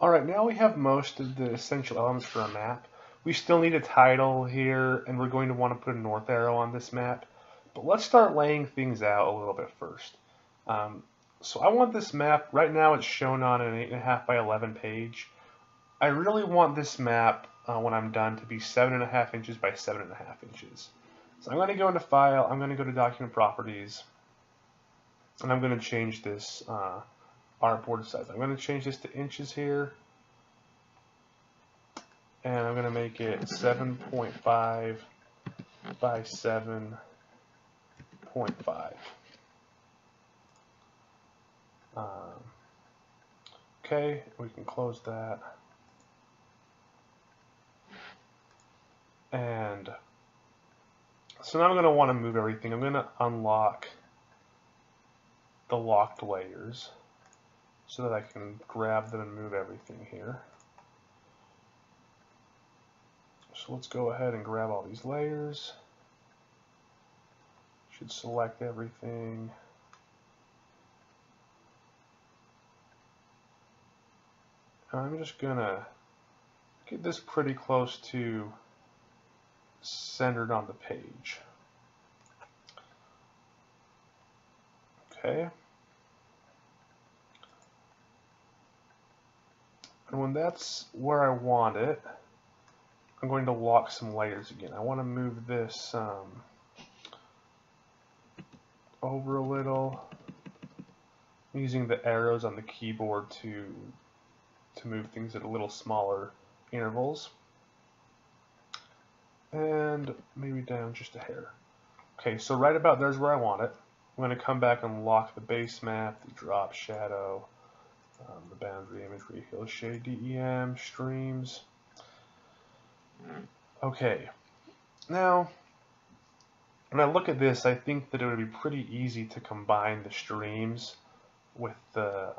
Alright, now we have most of the essential elements for a map. We still need a title here, and we're going to want to put a north arrow on this map. But let's start laying things out a little bit first. So I want this map, right now it's shown on an 8.5 by 11 page. I really want this map, when I'm done, to be 7.5 inches by 7.5 inches. So I'm going to go into File, I'm going to go to Document Properties, and I'm going to change this artboard size. I'm going to change this to inches here, and I'm going to make it 7.5 by 7.5. Okay, we can close that. And so now I'm going to want to move everything. I'm going to unlock the locked layers so that I can grab them and move everything here. So let's go ahead and grab all these layers. Should select everything. I'm just gonna get this pretty close to centered on the page. Okay. And when that's where I want it, I'm going to lock some layers again. I want to move this over a little. I'm using the arrows on the keyboard to move things at a little smaller intervals. And maybe down just a hair. Okay, so right about there's where I want it. I'm going to come back and lock the base map, the drop shadow, the boundary imagery, hill shade, DEM, streams. Okay, now when I look at this, I think that it would be pretty easy to combine the streams with the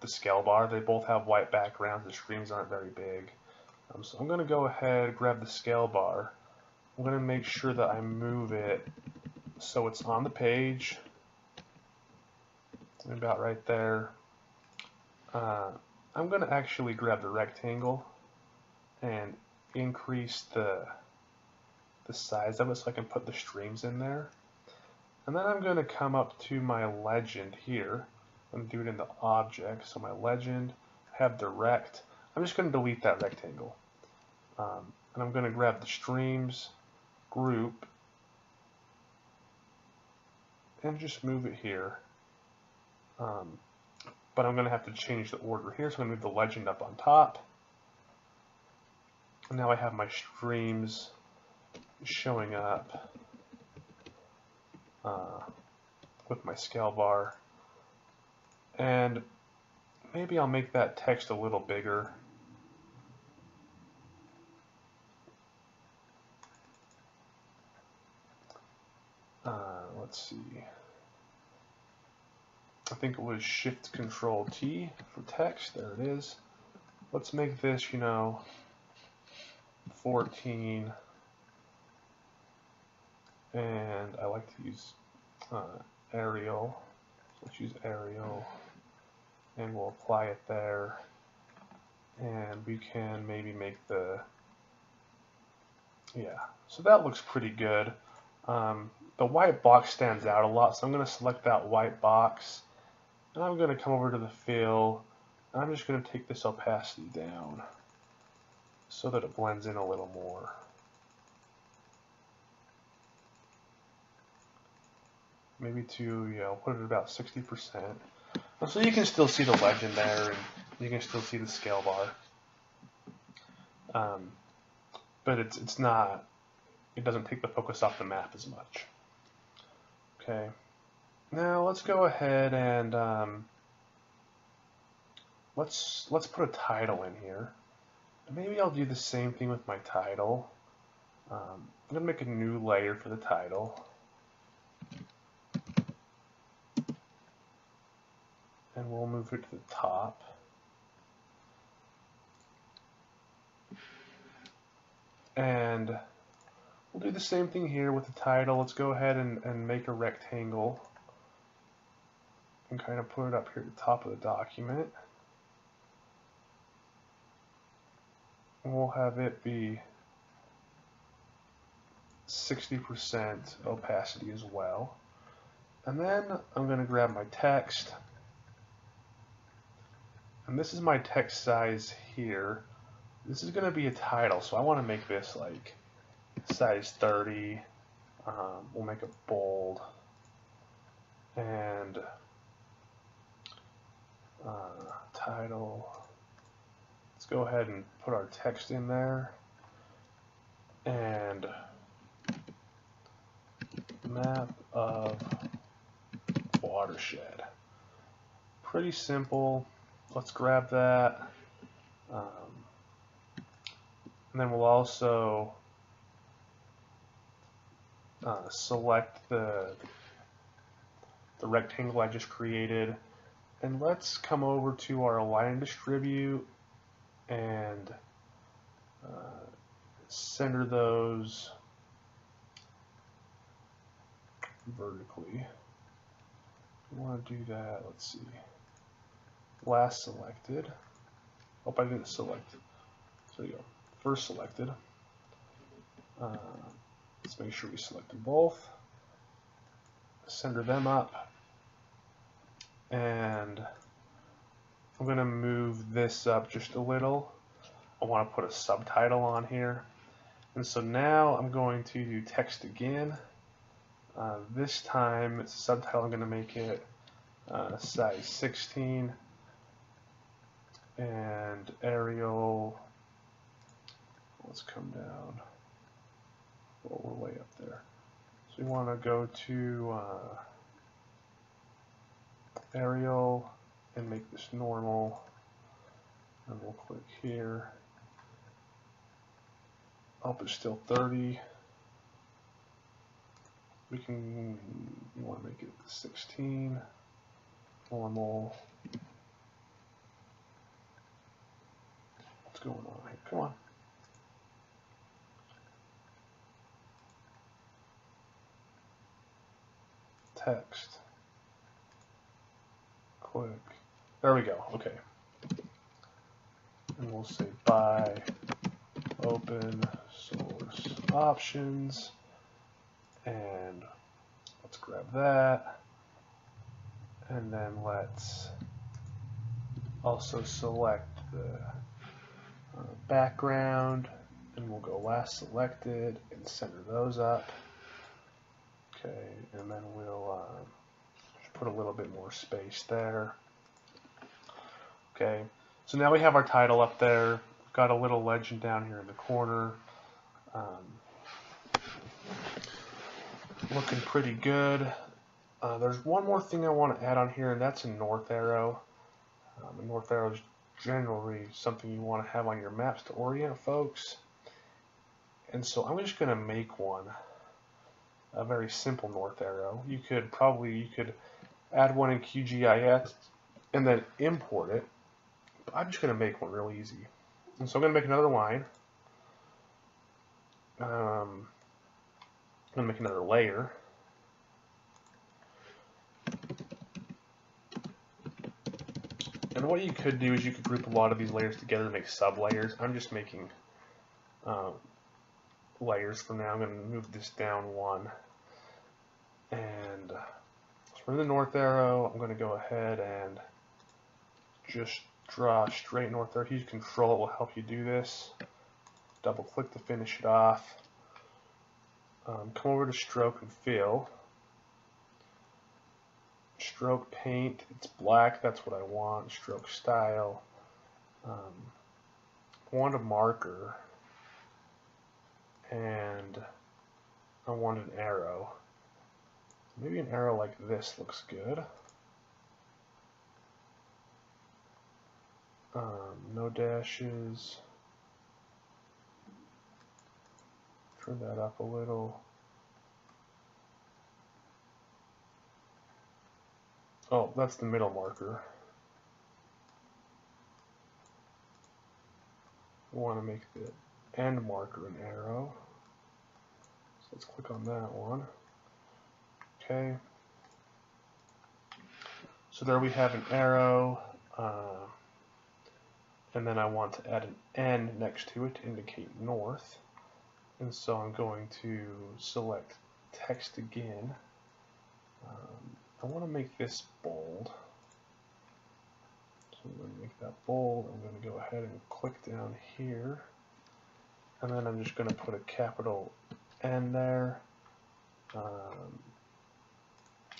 scale bar. They both have white backgrounds. The streams aren't very big. So I'm going to go ahead, grab the scale bar. I'm going to make sure that I move it so it's on the page, about right there. I'm going to actually grab the rectangle and increase the size of it so I can put the streams in there. And then I'm going to come up to my legend here and do it in the object. So my legend, I have direct. I'm just going to delete that rectangle. And I'm going to grab the streams group and just move it here. But I'm going to have to change the order here. So I'm going to move the legend up on top. And now I have my streams showing up with my scale bar. And maybe I'll make that text a little bigger. Let's see. I think it was Shift Control T for text. There it is. Let's make this, 14. And I like to use Arial. Let's use Arial. And we'll apply it there. And we can maybe make so that looks pretty good. The white box stands out a lot, so I'm going to select that white box. And I'm going to come over to the fill. And I'm just going to take this opacity down so that it blends in a little more. Maybe to, put it at about 60%. So you can still see the legend there, and you can still see the scale bar. But it's not, it doesn't take the focus off the map as much. Okay. Now let's go ahead and let's put a title in here. Maybe I'll do the same thing with my title. I'm going to make a new layer for the title. And we'll move it to the top. And we'll do the same thing here with the title. Let's go ahead and make a rectangle and kind of put it up here at the top of the document. and we'll have it be 60% opacity as well. And then I'm going to grab my text, and this is my text size here. This is going to be a title, so I want to make this like size 30. We'll make it bold, and title. Let's go ahead and put our text in there, and map of watershed. Pretty simple. Let's grab that, and then we'll also select the rectangle I just created, and let's come over to our align and distribute and center those vertically. We want to do that. Let's see. Last selected. Oh, I didn't select it. So there you go. First selected. Let's make sure we select them both. Center them up. And I'm going to move this up just a little. I want to put a subtitle on here. And so now I'm going to do text again. This time it's a subtitle. I'm going to make it size 16. And Arial, let's come down. Well, we're way up there. So we want to go to Arial and make this normal. And we'll click here. Up is still 30. We want to make it 16. Normal. What's going on here? Come on. Text. Click. There we go. Okay. And we'll say by open source options. And let's grab that. And then let's also select the background, and we'll go last selected and center those up. Okay, and then we'll put a little bit more space there. Okay, so now we have our title up there. We've got a little legend down here in the corner. Looking pretty good. There's one more thing I want to add on here, and that's a north arrow. A north arrow is generally something you want to have on your maps to orient folks. And so I'm just going to make one, a very simple north arrow. You could add one in QGIS and then import it. But I'm just going to make one real easy. And so I'm going to make another line. I'm going to make another layer. And what you could do is you could group a lot of these layers together to make sub-layers. I'm just making layers for now. I'm going to move this down one. And for the north arrow, I'm going to go ahead and just draw a straight north arrow. Use Control, it will help you do this. Double click to finish it off. Come over to Stroke and Fill. Stroke Paint, it's black, that's what I want. Stroke Style. I want a marker. And I want an arrow. Maybe an arrow like this looks good. No dashes. Turn that up a little. Oh, that's the middle marker. We want to make the end marker an arrow. So let's click on that one. Okay. So there we have an arrow. and then I want to add an N next to it to indicate north. And so I'm going to select text again. I want to make this bold. So I'm going to make that bold. I'm going to go ahead and click down here. And then I'm just going to put a capital N there. I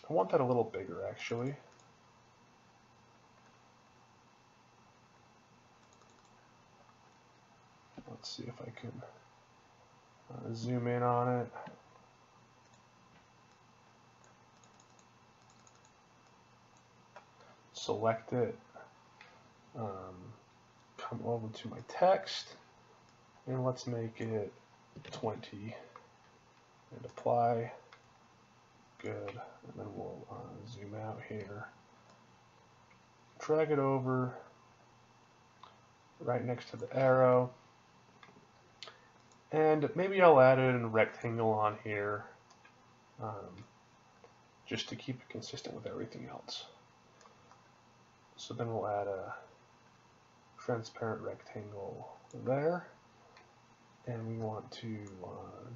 want that a little bigger, actually. Let's see if I can zoom in on it. Select it. Come over to my text. And let's make it 20. And apply. Good. And then we'll zoom out here. Drag it over right next to the arrow. And maybe I'll add in a rectangle on here just to keep it consistent with everything else. So then we'll add a transparent rectangle there. And we want to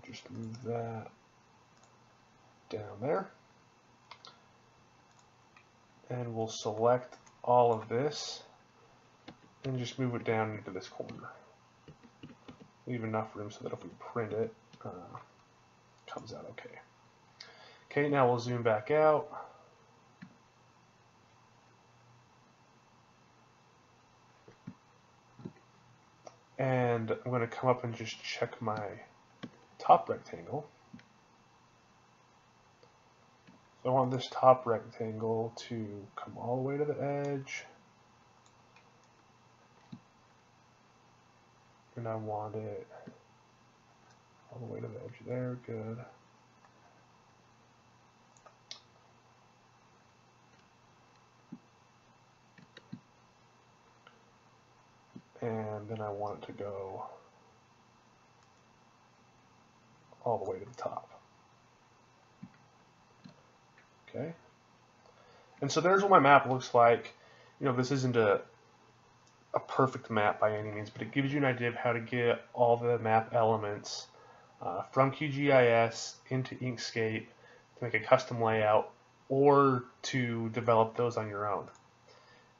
just move that down there. And we'll select all of this and just move it down into this corner. Leave enough room so that if we print it, comes out okay. Okay, now we'll zoom back out. And I'm going to come up and just check my top rectangle. So I want this top rectangle to come all the way to the edge. And I want it all the way to the edge there. Good. And then I want it to go all the way to the top. Okay. And so there's what my map looks like. You know, this isn't a perfect map by any means, but it gives you an idea of how to get all the map elements from QGIS into Inkscape to make a custom layout or to develop those on your own.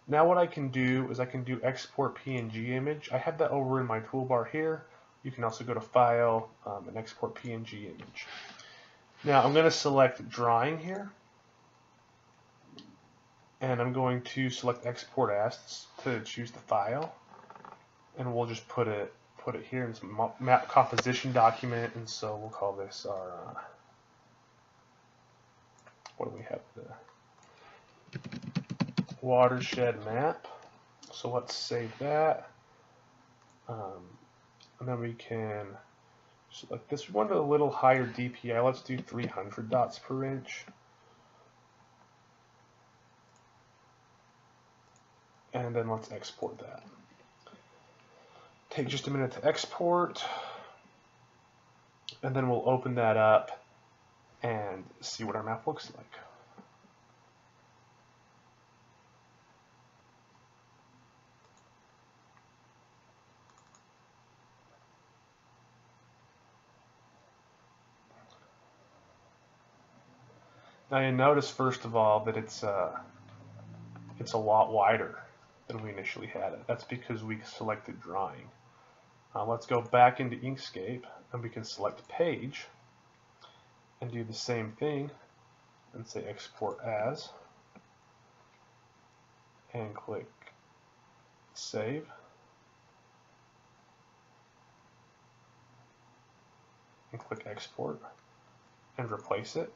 Now what I can do is I can do export PNG image. I have that over in my toolbar here. You can also go to File and export PNG image. Now I'm going to select drawing here. And I'm going to select export as to choose the file. And we'll just put it here in some map composition document. And so we'll call this our, what do we have? The watershed map. So let's save that. And then we can select this. We want a little higher DPI. Let's do 300 dots per inch. And then let's export that. Take just a minute to export. And then we'll open that up and see what our map looks like. Now you notice first of all that it's a lot wider than we initially had it. That's because we selected drawing. Let's go back into Inkscape and we can select page and do the same thing and say export as and click save. And click export and replace it.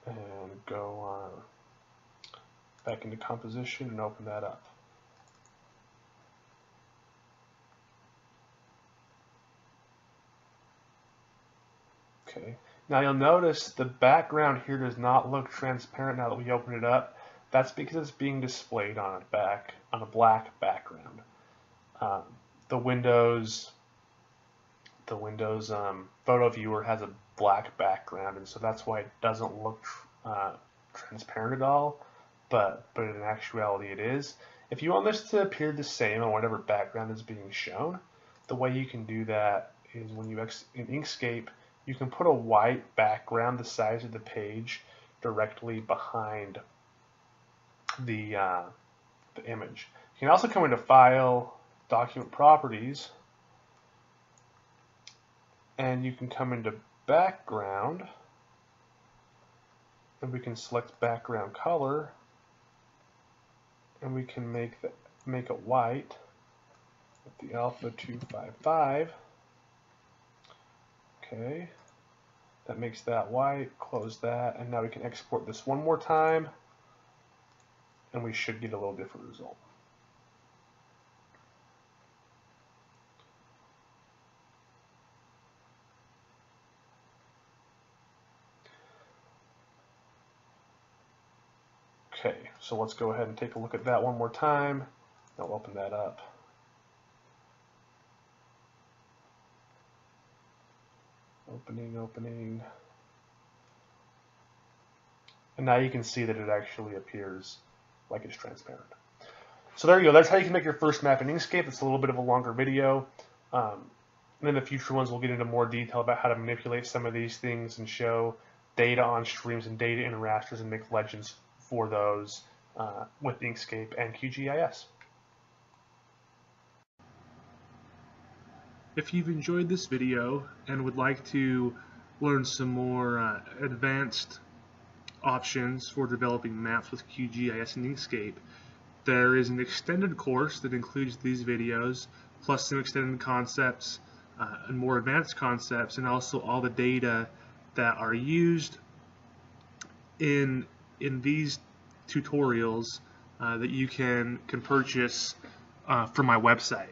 And go back into composition and open that up. Okay. Now you'll notice the background here does not look transparent now that we open it up. That's because it's being displayed on a black background. The windows the Windows photo viewer has a black background, and so that's why it doesn't look transparent at all. But in actuality, it is. If you want this to appear the same on whatever background is being shown, the way you can do that is when you in Inkscape, you can put a white background the size of the page directly behind the image. You can also come into File, Document Properties, and you can come into Background, and we can select Background Color, and we can make it white with the Alpha 255. Okay, that makes that white. Close that, and now we can export this one more time, and we should get a little different result. Okay, so let's go ahead and take a look at that one more time. I'll open that up. Opening. And now you can see that it actually appears like it's transparent. So there you go. That's how you can make your first map in Inkscape. It's a little bit of a longer video. And in the future ones, we'll get into more detail about how to manipulate some of these things and show data on streams and data in rasters and make legends for those with Inkscape and QGIS. If you've enjoyed this video and would like to learn some more advanced options for developing maps with QGIS and Inkscape, there is an extended course that includes these videos, plus some extended concepts and more advanced concepts, and also all the data that are used in these tutorials that you can purchase from my website.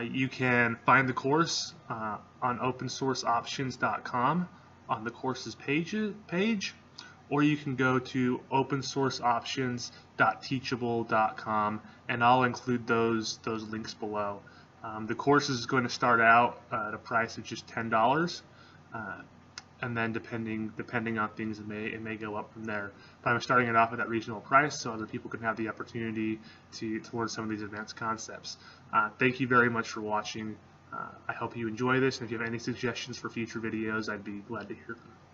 You can find the course on opensourceoptions.com on the courses page, or you can go to opensourceoptions.teachable.com, and I'll include those links below. The course is going to start out at a price of just $10, and then depending on things, it may go up from there. But I'm starting it off at that reasonable price so other people can have the opportunity to learn some of these advanced concepts. Thank you very much for watching. I hope you enjoy this, and if you have any suggestions for future videos, I'd be glad to hear from you.